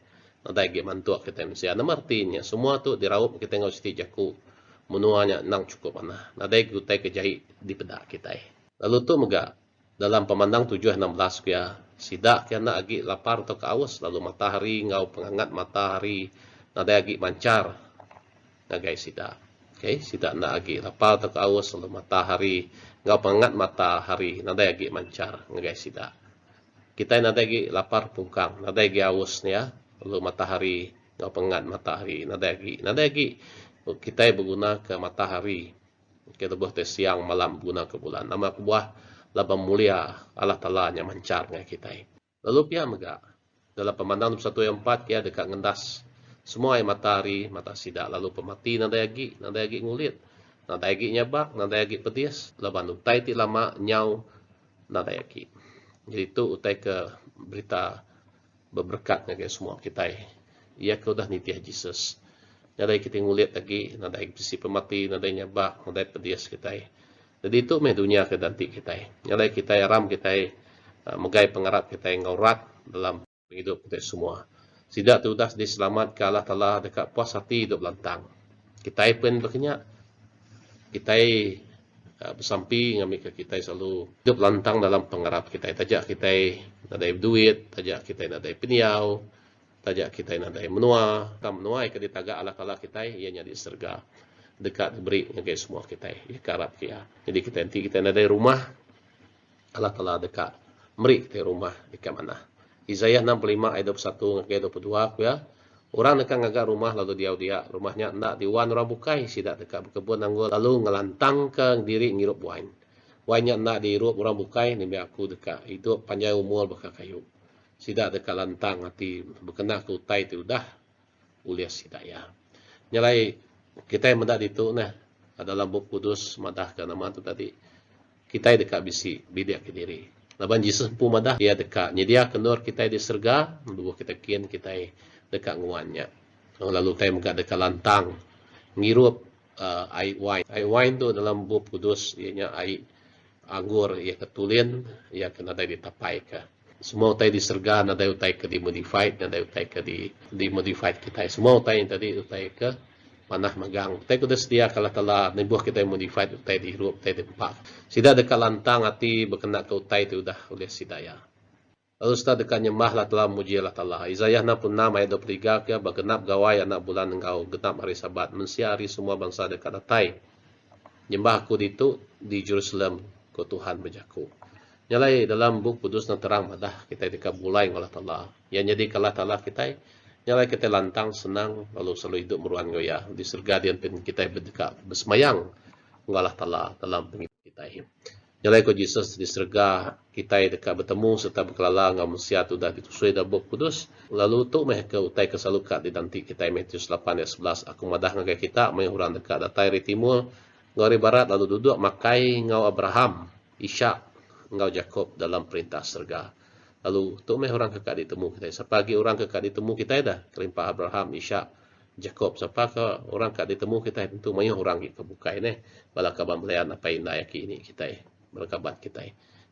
Nadai agi mantuk kita mesti ana artinya semua tu diraup kita ngau siti jaku menuanya nang cukup mana. Nadai utai ke jai di pedak kita. Lalu tu mega dalam pemandang 7:16 ya sidak kena agi lapar atau kaus lalu matahari ngau penghangat matahari nadai agi mancar nagai sidak. Okay, sidak nak agi lapar atau kaus lalu matahari ngau penghangat matahari nadai agi mancar nagai sidak. Kita nadai agi lapar pungkang nadai agi aus ya lalu matahari ngau penghangat matahari nadai agi kita berguna ke matahari kita buah siang malam guna ke bulan nama buah labang mulia Allah Ta'ala yang mancar dengan kita. Lalu pihak mega dalam pemandang 1:4 ya dekat ngendas semua yang matahari mata sidak lalu pemati nadai agi ngulit nadai agi nyabak nadai agi pedis laban utai ti lama nyau nadai agi. Jadi itu utai ke berita berberkat dengan semua kita. Ia ke udah nitiah Jesus. Nadai kita ngulit lagi nadai bisi pemati nadai nyabak nadai pedis kita. Jadi itu meh dunia ke danti kita. Nyalai kita ram kita megai pengarap kita ngaurat dalam hidup kita semua. Sidak tu dah diselamat ke Allah Taala dekat puas hati hidup lantang. Kita pun berkenyak. Kita bersampi ngambil ke kita selalu hidup lantang dalam pengarap kita. Tajak kita nadai duit, tajak kita nadai peniau, tajak kita nadai menua, kam menua ke ditagak Allah Taala kita ianya di surga. Dekat beri dengan semua kita ya karap kia. Jadi kita nanti kita ada rumah Allah Taala dekat beri kita rumah dekat mana. Isaiah 65 ayat 21 ke 22 ya. Orang dekat ngagak rumah lalu dia rumahnya ndak diwan orang bukai sidak dekat berkebun anggur lalu ngelantang ke diri ngirup wine. Wine-nya ndak dirup orang bukai ni aku dekat hidup panjang umur bakal kayu. Sidak dekat lantang hati berkenah ke utai tu dah ulias sidak ya. Nyalai kita yang mendak itu nah dalam buku kudus madah ke nama tu tadi kita dekat bisi bidak ke diri laban Jesus pun madah dia dekat nyedia kenur kita di surga dua kita kian kita dekat nguannya lalu kita megak dekat lantang ngirup air wine tu dalam buku kudus ianya air anggur ia ketulin ia kena tadi ditapai ke semua utai di surga nadai utai ke di modified nadai utai ke di modified kita semua utai yang tadi utai ke panah megang. Kita kuda sedia kalau telah nebuh kita modified utai dihirup, utai dimpak. Sida dekat lantang hati berkenak ke utai itu dah oleh sidaya. Lalu setelah dekat nyembah lah telah muji Allah Ta'ala. Isaiah 66 ayat 23 kia bergenap gawai anak bulan engkau genap hari sabat mensiari semua bangsa dekat datai. Nyembah aku itu di Jerusalem ke Tuhan berjaku. Nyalai dalam buku kudus yang terang madah kita dekat bulai Allah Ta'ala. Yang jadi Allah Ta'ala kita nyalai kita lantang, senang, lalu selalu hidup meruan goyah. Di surga dia pun kita berdekat, bersemayang dengan Allah Ta'ala dalam penghidup kita. Nyalai ko Jesus di surga, kita dekat bertemu serta berkelala dengan manusia tu dah ditusui dalam buku kudus. Lalu tu meh ke utai kesalukat di nanti kita Matius 8 ayat 11. Aku madah dengan kita, meh orang dekat datai dari timur, ngau barat, lalu duduk makai ngau Abraham, Ishak, ngau Jacob dalam perintah surga. Lalu tu meh orang kekal ditemu kita. Sepagi orang kekal ditemu kita dah kelimpah Abraham, Ishak, Jacob. Siapa ke orang kekal ditemu kita tentu meh orang kita buka ini. Bala kaban belayan apa indah yaki ini kita berkabat kita.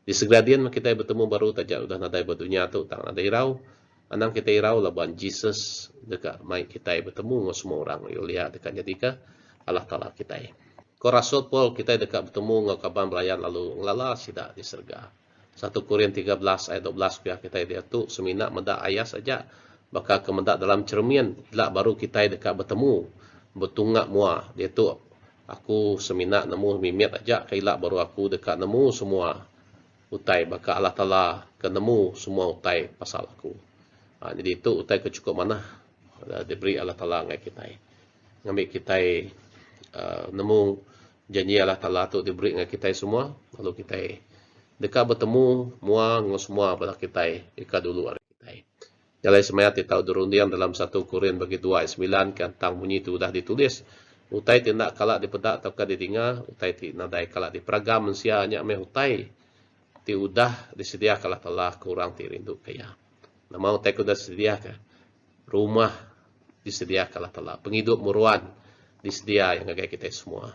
Di segradian kita bertemu baru tajak udah nadai berdunia tu tang nadai irau. Anang kita irau laban Jesus dekat mai kita bertemu dengan semua orang. Yo lihat dekat jadika Allah Taala kita. Ko Rasul Paul kita dekat bertemu dengan kaban belayan lalu ngelala sida di surga. 1 Korintus 13 ayat 12 pihak kita dia tu seminak mendak ayat saja bakal kemendak dalam cermin lah baru kita dekat bertemu bertunggak mua dia tu aku seminak nemu mimit aja kailak baru aku dekat nemu semua utai bakal Allah Taala ke nemu semua utai pasal aku. Jadi itu utai kecukup mana diberi Allah Taala ngai kita ngambil kita nemu janji Allah Taala tu diberi ngai kita semua lalu kita Deka bertemu mua ngos semua pada kita ika dulu hari kita. Jalai semaya kita durundian dalam 1 Korin bagi 2 ayat 9 kan tang bunyi itu sudah ditulis. Utai tindak kalak di pedak atau di tinga, utai tinadai kalak di peragam mensia nyak meh utai. Ti udah disedia kalah telah kurang ti rindu kaya. Nama utai kuda sedia ke rumah disedia kalah telah. Penghidup muruan disedia yang agak kita semua.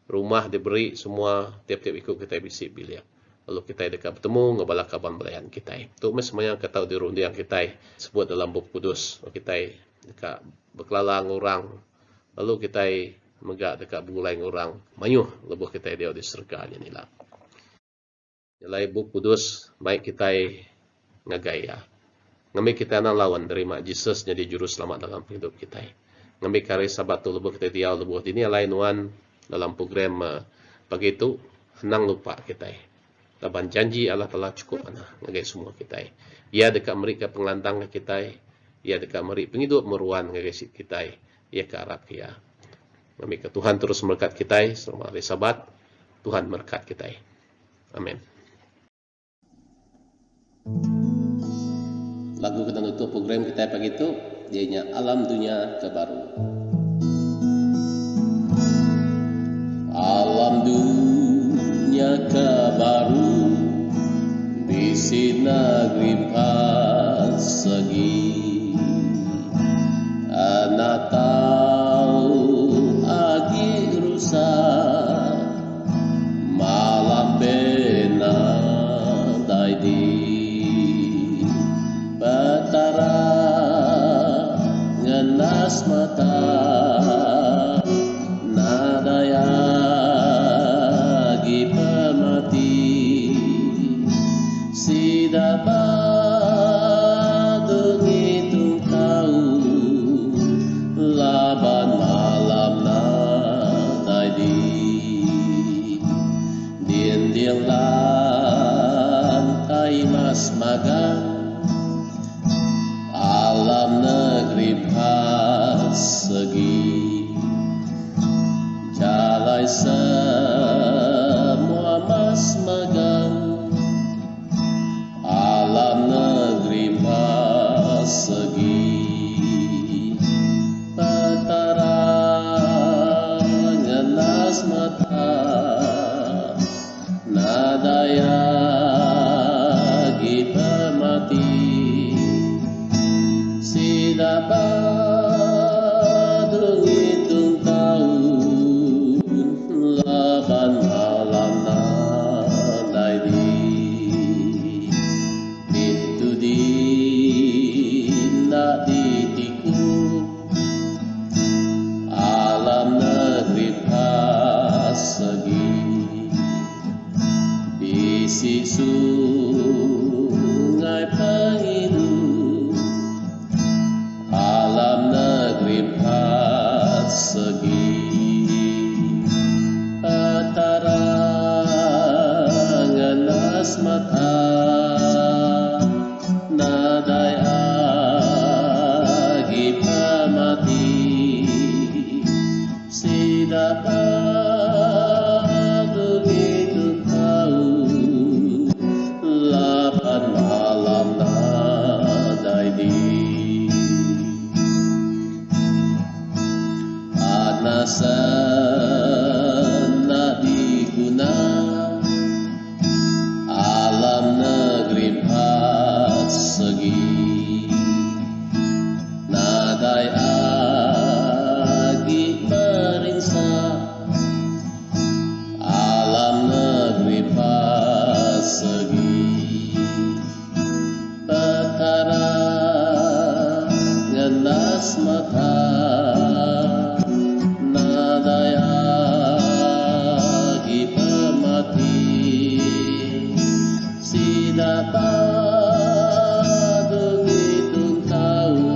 Rumah diberi semua tiap-tiap ikut kita bisi bilik. Lalu kita dekat bertemu ngebala kaban belayan kita. Itu semuanya kita di rundian kita sebut dalam buku kudus. Kita dekat berkelalang orang. Lalu kita megak dekat bulai orang. Mayuh lebuh kita dia di surga ni lah. Jalai buku kudus baik kita ngagaya. Ngambil kita nak lawan terima Jesus jadi juru selamat dalam hidup kita. Ngambil kari sabat tu lebuh kita dia lebuh ini lain wan dalam program pagi itu henang lupa kita. Laban janji Allah telah cukup mana ngagai semua kita. Ia dekat mereka pengelantang kita. Ia dekat mereka penghidup meruan ngagai kita. Ia ke arah kia. Kami ke Tuhan terus berkat kita selama hari Sabat. Tuhan berkat kita. Amin. Lagu kita untuk program kita pagi itu ianya Alam Dunia Kebaru. Alam dunia kebaru bisi negeri persegi. Anak tahu agi rusak malam benar daidi betara ngenas mata nadaya gi pemati si dapat hitung tahu laban malam nadai dien lantai mas magang alam negeri persegi jalai semua mas magang alam negeri persegi petara ngenas mata nadaya gi pemati si dapat hitung tahun laban malam nadai itu dinda ditiku alam negeri persegi bisi sungai penghidup alam negeri persegi petara ngenas mata nadai agi pemati si dapat hitung tahu lapan malam nadai sana diguna alam negeri persegi nadai agi periksa alam negeri persegi petara ngenas mata dapat hitung tahu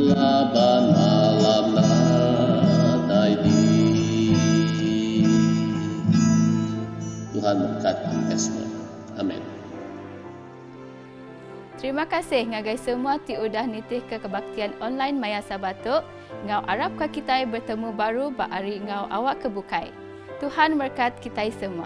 laban malam nadai Tuhan berkati semua. Amin. Terima kasih ngagai semua ti udah nitih ke kebaktian online Maya Sabato. Ngau arab ka kita bertemu baru ba ari ngau awak kebukai. Tuhan berkat kita semua.